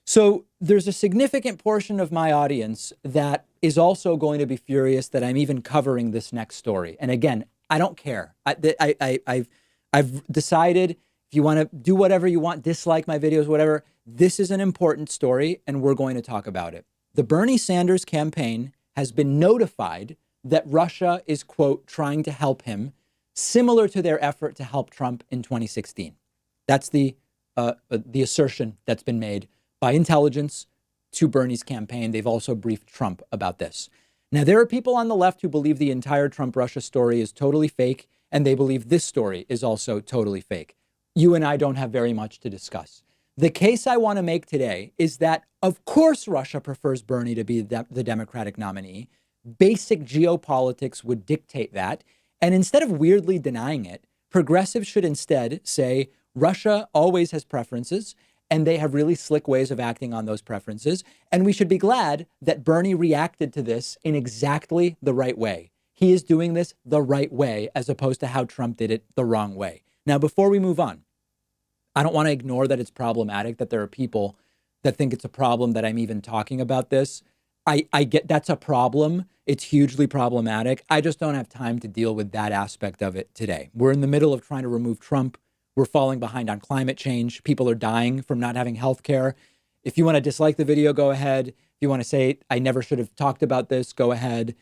So there's a significant portion of my audience that is also going to be furious that I'm even covering this next story. And again, I don't care. I've decided if you want to do whatever you want, dislike my videos, whatever, this is an important story and we're going to talk about it. The Bernie Sanders campaign has been notified that Russia is, quote, trying to help him, similar to their effort to help Trump in 2016. That's the assertion that's been made by intelligence to Bernie's campaign. They've also briefed Trump about this. Now, there are people on the left who believe the entire Trump-Russia story is totally fake, and they believe this story is also totally fake. You and I don't have very much to discuss. The case I want to make today is that, of course, Russia prefers Bernie to be the Democratic nominee. Basic geopolitics would dictate that. And instead of weirdly denying it, progressives should instead say Russia always has preferences, and they have really slick ways of acting on those preferences. And we should be glad that Bernie reacted to this in exactly the right way. He is doing this the right way, as opposed to how Trump did it the wrong way. Now, before we move on, I don't want to ignore that it's problematic, that there are people that think it's a problem that I'm even talking about this. I get that's a problem. It's hugely problematic. I just don't have time to deal with that aspect of it today. We're in the middle of trying to remove Trump. We're falling behind on climate change. People are dying from not having health care. If you want to dislike the video, go ahead. If you want to say, I never should have talked about this, go ahead.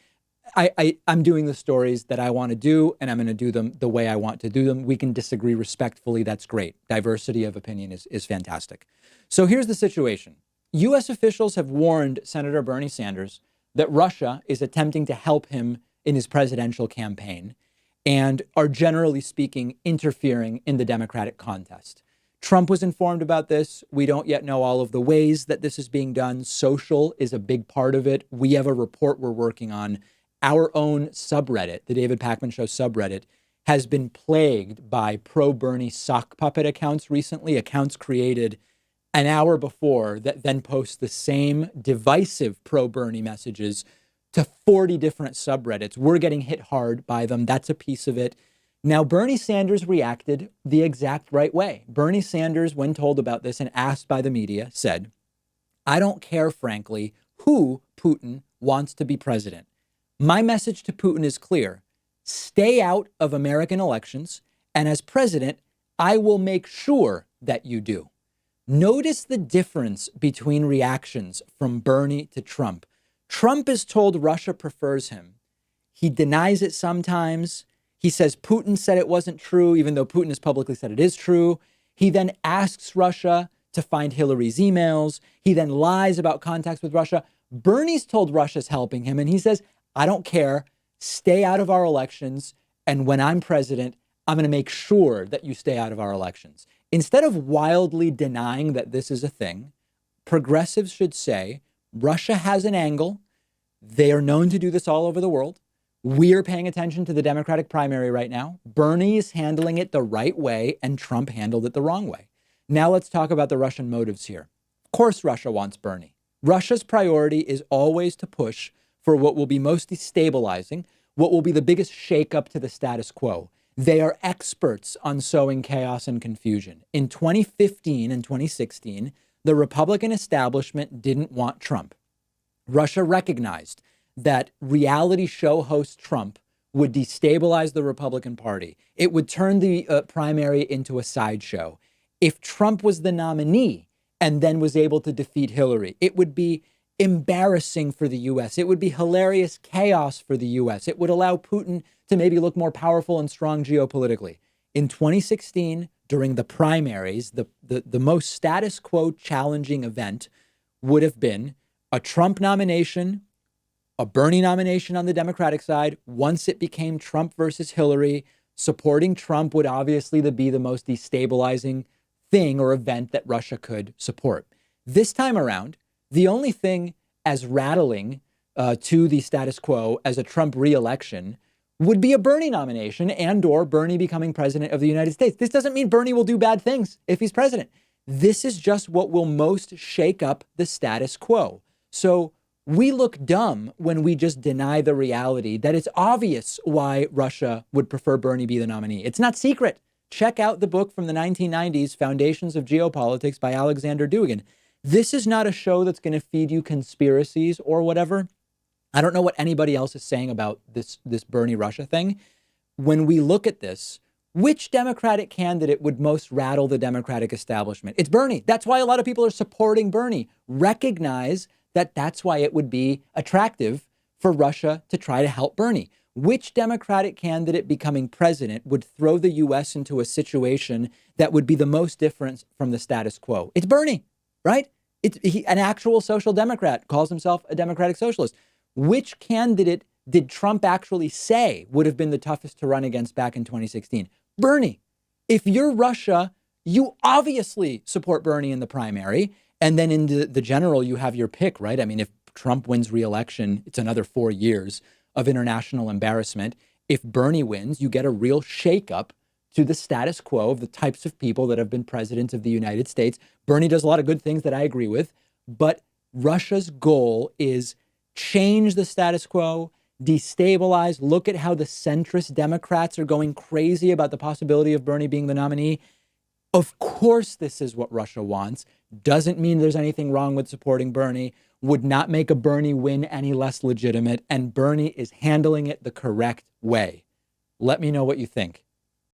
I'm doing the stories that I want to do, and I'm going to do them the way I want to do them. We can disagree respectfully. That's great. Diversity of opinion is fantastic. So here's the situation. U.S. officials have warned Senator Bernie Sanders that Russia is attempting to help him in his presidential campaign and are, generally speaking, interfering in the Democratic contest. Trump was informed about this. We don't yet know all of the ways that this is being done. Social is a big part of it. We have a report we're working on. Our own subreddit, the David Pakman Show subreddit, has been plagued by pro-Bernie sock puppet accounts recently, accounts created an hour before that then post the same divisive pro-Bernie messages to 40 different subreddits. We're getting hit hard by them. That's a piece of it. Now, Bernie Sanders reacted the exact right way. Bernie Sanders, when told about this and asked by the media, said, I don't care, frankly, who Putin wants to be president. My message to Putin is clear. Stay out of American elections, and as president, I will make sure that you do. Notice the difference between reactions from Bernie to Trump. Trump is told Russia prefers him. He denies it sometimes. He says Putin said it wasn't true, even though Putin has publicly said it is true. He then asks Russia to find Hillary's emails. He then lies about contacts with Russia. Bernie's told Russia's helping him, and he says, I don't care. Stay out of our elections. And when I'm president, I'm going to make sure that you stay out of our elections. Instead of wildly denying that this is a thing, progressives should say, Russia has an angle. They are known to do this all over the world. We're paying attention to the Democratic primary right now. Bernie is handling it the right way, and Trump handled it the wrong way. Now let's talk about the Russian motives here. Of course, Russia wants Bernie. Russia's priority is always to push for what will be most destabilizing, what will be the biggest shakeup to the status quo. They are experts on sowing chaos and confusion. In 2015 and 2016, the Republican establishment didn't want Trump. Russia recognized that reality show host Trump would destabilize the Republican Party. It would turn the primary into a sideshow. If Trump was the nominee and then was able to defeat Hillary, it would be embarrassing for the U.S. It would be hilarious chaos for the U.S. It would allow Putin to maybe look more powerful and strong geopolitically. In 2016, during the primaries, the most status quo challenging event would have been a Trump nomination, a Bernie nomination on the Democratic side. Once it became Trump versus Hillary, supporting Trump would obviously be the most destabilizing thing or event that Russia could support. This time around, the only thing as rattling to the status quo as a Trump re-election would be a Bernie nomination and or Bernie becoming president of the United States. This doesn't mean Bernie will do bad things if he's president. This is just what will most shake up the status quo. So we look dumb when we just deny the reality that it's obvious why Russia would prefer Bernie be the nominee. It's not secret. Check out the book from the 1990s, Foundations of Geopolitics by Alexander Dugin. This is not a show that's going to feed you conspiracies or whatever. I don't know what anybody else is saying about this Bernie Russia thing. When we look at this, which Democratic candidate would most rattle the Democratic establishment? It's Bernie. That's why a lot of people are supporting Bernie. Recognize that that's why it would be attractive for Russia to try to help Bernie. Which Democratic candidate becoming president would throw the U.S. into a situation that would be the most different from the status quo? It's Bernie, right? An actual social democrat, calls himself a democratic socialist. Which candidate did Trump actually say would have been the toughest to run against back in 2016? Bernie. If you're Russia, you obviously support Bernie in the primary. And then in the general, you have your pick, right? I mean, if Trump wins re-election, it's another 4 years of international embarrassment. If Bernie wins, you get a real shakeup to the status quo of the types of people that have been presidents of the United States. Bernie does a lot of good things that I agree with, but Russia's goal is change the status quo, destabilize. Look at how the centrist Democrats are going crazy about the possibility of Bernie being the nominee. Of course, this is what Russia wants. Doesn't mean there's anything wrong with supporting Bernie. Would not make a Bernie win any less legitimate. And Bernie is handling it the correct way. Let me know what you think.